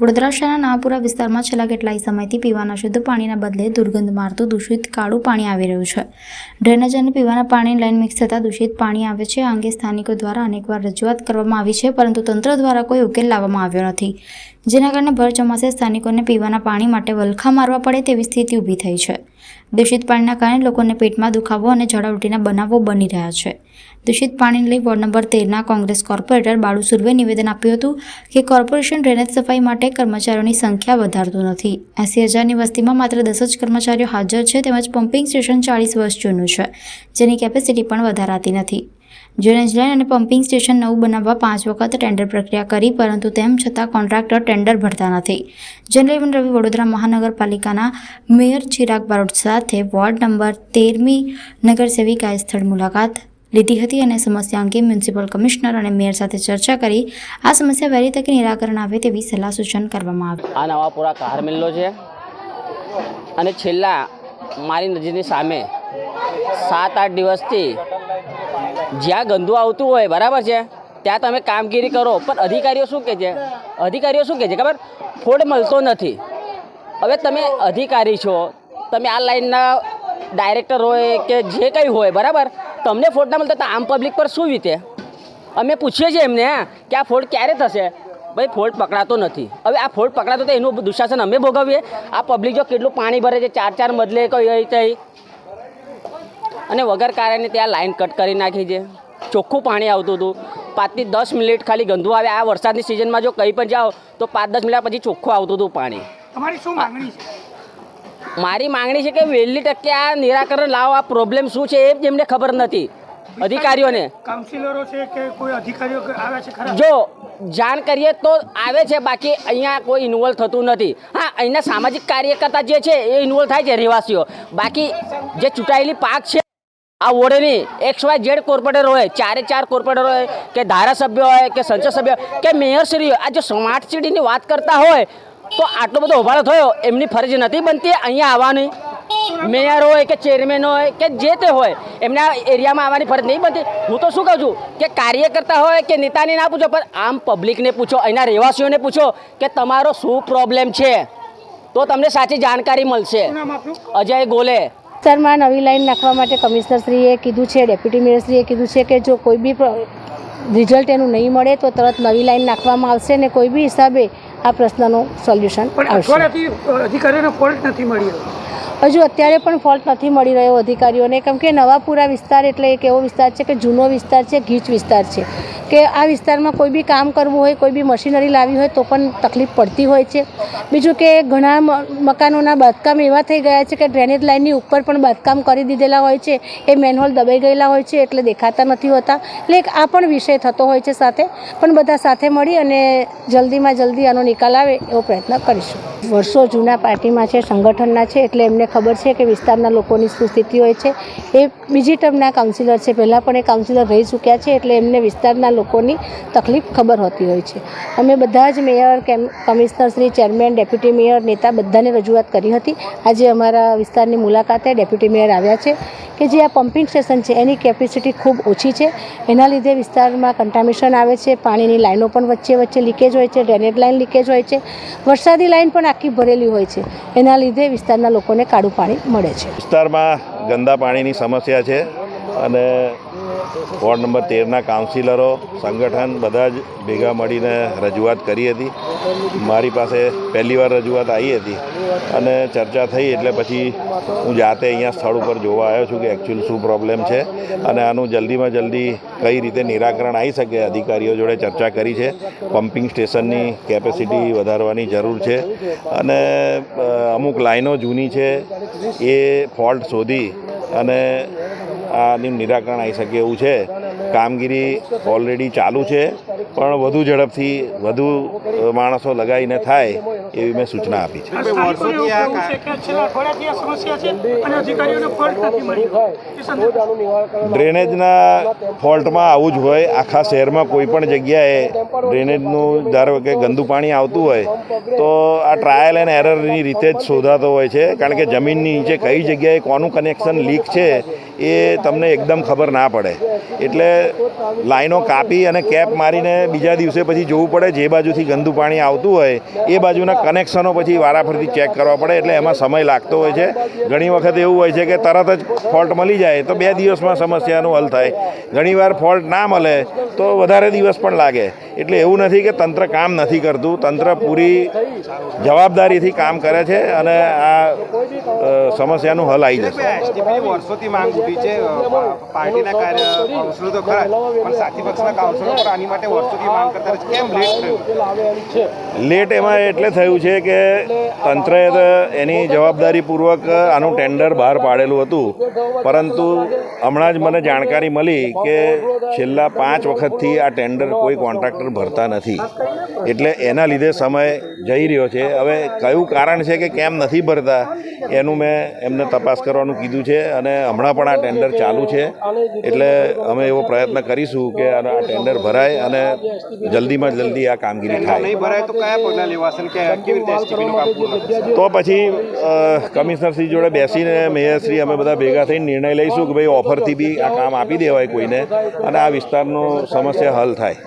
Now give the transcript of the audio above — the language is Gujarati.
વડોદરા શહેરના નાપુરા વિસ્તારમાં છેલ્લા કેટલાય સમયથી પીવાના શુદ્ધ પાણીના બદલે દુર્ગંધ મારતું દૂષિત કાળું પાણી આવી રહ્યું છે. ડ્રેનેજ અને પીવાના પાણીની લાઈન મિક્સ થતાં દૂષિત પાણી આવે છે. આ અંગે સ્થાનિકો દ્વારા અનેકવાર રજૂઆત કરવામાં આવી છે, પરંતુ તંત્ર દ્વારા કોઈ ઉકેલ લાવવામાં આવ્યો નથી, જેના કારણે ભર ચોમાસે સ્થાનિકોને પીવાના પાણી માટે વલખા મારવા પડે તેવી સ્થિતિ ઊભી થઈ છે. દૂષિત પાણીના કારણે લોકોને પેટમાં દુખાવો અને ઝાડા ઉલટીના બનાવો બની રહ્યા છે. દૂષિત પાણીને લઈ વોર્ડ નંબર 13ના કોંગ્રેસ કોર્પોરેટર બાળુ સુર્વે નિવેદન આપ્યું હતું કે કોર્પોરેશન ડ્રેનેજ સફાઈ માટે કર્મચારીઓની સંખ્યા વધારતું નથી. 80,000ની વસ્તીમાં માત્ર 10 જ કર્મચારીઓ હાજર છે, તેમજ પમ્પિંગ સ્ટેશન 40 વર્ષ જૂનું છે, જેની કેપેસિટી પણ વધારાતી નથી. ડ્રેનેજ લાઇન અને પમ્પિંગ સ્ટેશન નવું બનાવવા 5 વખત ટેન્ડર પ્રક્રિયા કરી, પરંતુ તેમ છતાં કોન્ટ્રાક્ટર ટેન્ડર ભરતા નથી. જનરલ રવિ વડોદરા મહાનગરપાલિકાના મેયર ચિરાગ બારોટ સાથે વોર્ડ નંબર 13મી નગરસેવિકાએ સ્થળ મુલાકાત લીધી હતી અને સમસ્યા અંગે મ્યુનિસિપલ કમિશનર અને મેયર સાથે ચર્ચા કરી આ સમસ્યા વહેલી તકે નિરાકરણ આવે તેવી સલાહ સૂચન કરવામાં આવ્યું. આ નવાપુરા કાર મિલ્લો છે અને છેલ્લા મારી નજીકની સામે 7-8 દિવસથી જ્યાં ગંદુ આવતું હોય, બરાબર છે, ત્યાં તમે કામગીરી કરો, પણ અધિકારીઓ શું કહે છે ખબર? ફોડ મળતો નથી. હવે તમે અધિકારી છો, તમે આ લાઈનના ડાયરેક્ટર હોય કે જે કંઈ હોય, બરાબર, તમને ફોડ ના મળતા તો આમ પબ્લિક પર શું વીતે? અમે પૂછીએ છીએ એમને કે આ ફોડ ક્યારે થશે? ભાઈ, ફોડ પકડાતો નથી. હવે આ ફોડ પકડાતો તો એનું દુશાસન અમે ભોગવીએ. આ પબ્લિક જો કેટલું પાણી ભરે છે, 4-4 મજલે કોઈ થઈ, અને વગર કારણે ત્યાં લાઈન કટ કરી નાખી છે. ચોખ્ખું પાણી આવતું હતું, 5 થી 10 મિનિટ ખાલી ગંદુ આવે. આ વરસાદની સિઝનમાં જો કંઈ પણ જાઓ તો 5-10 મિનિટ પછી ચોખ્ખું આવતું હતું પાણી. તમારી શું માંગણી છે? મારી માંગણી છે કે વહેલી તકે આ નિરાકરણ લાવો. આ પ્રોબ્લેમ શું છે એ જ એમને ખબર નથી, અધિકારીઓને. કાઉન્સિલરો છે કે કોઈ અધિકારીઓ આવે છે ખરા? જો જાણ કરીએ તો આવે છે, બાકી અહીંયા કોઈ ઇન્વોલ્વ થતું નથી. હા, અહીંના સામાજિક કાર્યકર્તા જે છે એ ઇન્વોલ્વ થાય છે, રહેવાસીઓ. બાકી જે ચૂંટાયેલી પાક છે આ વોર્ડની XYZ કોર્પોરેટર હોય, 4 કોર્પોરેટર હોય, કે ધારાસભ્ય હોય, કે સંસદ સભ્ય, કે મેયરશ્રી હોય, આ જો સ્માર્ટ સિટીની વાત કરતા હોય તો આટલો બધો હોબાળો થયો. એમની ફરજ નથી બનતી અહીંયા આવવાની? મેયર હોય કે ચેરમેન હોય કે જે તે હોય, એમના એરિયામાં આવવાની ફરજ નહીં બનતી? હું તો શું કહું છું કે કાર્યકર્તા હોય કે નેતાને ના પૂછો, પણ આમ પબ્લિકને પૂછો, અહીંના રહેવાસીઓને પૂછો કે તમારો શું પ્રોબ્લેમ છે, તો તમને સાચી જાણકારી મળશે. અજય ગોલે. વિસ્તારમાં નવી લાઈન નાખવા માટે કમિશનરશ્રીએ કીધું છે, ડેપ્યુટી મેયરશ્રીએ કીધું છે કે જો કોઈ બી રિઝલ્ટ એનું નહીં મળે તો તરત નવી લાઈન નાખવામાં આવશે ને કોઈ બી હિસાબે આ પ્રશ્નનું સોલ્યુશન આવશે. અધિકારીઓને ફોલ્ટ નથી મળ્યો? હજુ અત્યારે પણ ફોલ્ટ નથી મળી રહ્યો અધિકારીઓને, કેમ કે નવાપુરા વિસ્તાર એટલે એક એવો વિસ્તાર છે કે જૂનો વિસ્તાર છે, ગીચ વિસ્તાર છે, કે આ વિસ્તારમાં કોઈ બી કામ કરવું હોય, કોઈ બી મશીનરી લાવી હોય તો પણ તકલીફ પડતી હોય છે. બીજું કે ઘણા મકાનોના બાંધકામ એવા થઈ ગયા છે કે ડ્રેનેજ લાઇનની ઉપર પણ બાંધકામ કરી દીધેલા હોય છે, એ મેનહોલ દબાઈ ગયેલા હોય છે એટલે દેખાતા નથી હોતા. એટલે આ પણ વિષય થતો હોય છે સાથે, પણ બધા સાથે મળી અને જલ્દીમાં જલ્દી આનો નિકાલ આવે એવો પ્રયત્ન કરીશું. વર્ષો જૂના પાર્ટીમાં છે, સંગઠનના છે, એટલે એમને ખબર છે કે વિસ્તારના લોકોની શું સ્થિતિ હોય છે. એ બીજી ટર્મના કાઉન્સિલર છે, પહેલાં પણ એ કાઉન્સિલર રહી ચૂક્યા છે, એટલે એમને વિસ્તારના લોકોની તકલીફ ખબર હોતી હોય છે. અમે બધા જ mayor, commissioner Shri, chairman, deputy mayor, નેતા બધાને રજૂઆત કરી હતી. આજે અમારા વિસ્તારની મુલાકાતે ડેપ્યુટી મેયર આવ્યા છે કે જે આ પમ્પિંગ સ્ટેશન છે એની કેપેસિટી ખૂબ ઓછી છે, એના લીધે વિસ્તારમાં કન્ટામિનેશન આવે છે. પાણીની લાઈનો પણ વચ્ચે લીકેજ હોય છે, ડ્રેનેજ લાઈન લીકેજ હોય છે, વરસાદી લાઈન પણ આખી ભરેલી હોય છે. એના લીધે વિસ્તારના લોકોને કાળું પાણી મળે છે. વિસ્તારમાં ગંદા પાણીની સમસ્યા છે અને વોર્ડ નંબર 13ના કાઉન્સિલરો, સંગઠન બધા જ ભેગા મળીને રજૂઆત કરી હતી. મારી પાસે પહેલી વાર રજૂઆત આવી હતી અને ચર્ચા થઈ, એટલે પછી હું જાતે અહીંયા સ્થળ ઉપર જોવા આવ્યો છું કે એકચ્યુઅલ શું પ્રોબ્લેમ છે અને આનું જલ્દીમાં જલ્દી કઈ રીતે નિરાકરણ આવી શકે. અધિકારીઓ જોડે ચર્ચા કરી છે. પમ્પિંગ સ્ટેશનની કેપેસિટી વધારવાની જરૂર છે અને અમુક લાઈનો જૂની છે એ ફોલ્ટ શોધી અને આનું નિરાકરણ આવી શકે એવું છે. કામગીરી ઓલરેડી ચાલુ છે, પણ વધુ ઝડપથી વધુ માણસો લગાવીને થાય એવી મેં સૂચના આપી છે. ડ્રેનેજના ફોલ્ટમાં આવું જ હોય. આખા શહેરમાં કોઈ પણ જગ્યાએ ડ્રેનેજનું ધારો કે ગંદુ પાણી આવતું હોય તો આ ટ્રાયલ એન્ડ એરરની રીતે જ શોધાતો હોય છે, કારણ કે જમીનની નીચે કઈ જગ્યાએ કોનું કનેક્શન લીક છે એ તમને એકદમ ખબર ના પડે. એટલે લાઈનો કાપી અને કેપ મારીને બીજા દિવસે પછી જોવું પડે જે બાજુથી ગંદુ પાણી આવતું હોય એ બાજુના કનેક્શનો પછી વારાફરતી ચેક કરવા પડે. એટલે એમાં સમય લાગતો હોય છે. ઘણી વખત એવું હોય છે કે તરત જ ફોલ્ટ મળી જાય તો 2 દિવસમાં સમસ્યાનું હલ થાય. ઘણીવાર ફોલ્ટ ના મળે તો વધારે દિવસ પણ લાગે. એટલે એવું નથી કે તંત્ર કામ નથી કરતું. તંત્ર પૂરી જવાબદારીથી કામ કરે છે અને આ સમસ્યાનું હલ આવી જશે. એસટીપીની વર્ષોથી માંગ ઉઠી છે. પાર્ટીના કાઉન્સિલરો તો ખરા પણ સાથી પક્ષના કાઉન્સિલરો પણ આની માટે વર્ષોથી માંગ કરતા રહે છે. કેમ લેટ થયું? લેટ એમાં એટલે થયું છે કે તંત્રએ તો એની જવાબદારીપૂર્વક આનું ટેન્ડર બહાર પાડેલું હતું, પરંતુ હમણાં જ મને જાણકારી મળી કે છેલ્લા 5 વખતથી આ ટેન્ડર કોઈ કોન્ટ્રાક્ટર ભરતા નથી. એટલે એના લીધે સમય જઈ રહ્યો છે. હવે કયું કારણ છે કે કેમ નથી ભરતા એનું મેં એમને તપાસ કરવાનું કીધું છે અને હમણાં પણ આ ટેન્ડર ચાલુ છે. એટલે અમે એવો પ્રયત્ન કરીશું કે આ ટેન્ડર ભરાય અને જલ્દીમાં જલ્દી આ કામગીરી થાય. નહીં ભરાય તો કયા પગલાં લેવાશે કે કેવી રીતે એસટીપીનું કામ પૂર્ણ થશે? તો પછી કમિશનરશ્રી જોડે બેસીને મેયરશ્રી અમે બધા ભેગા થઈને નિર્ણય લઈશું કે ભાઈ ઓફરથી બી આ કામ આપી દેવાય કોઈને અને આ વિસ્તારનો સમસ્યા હલ થાય.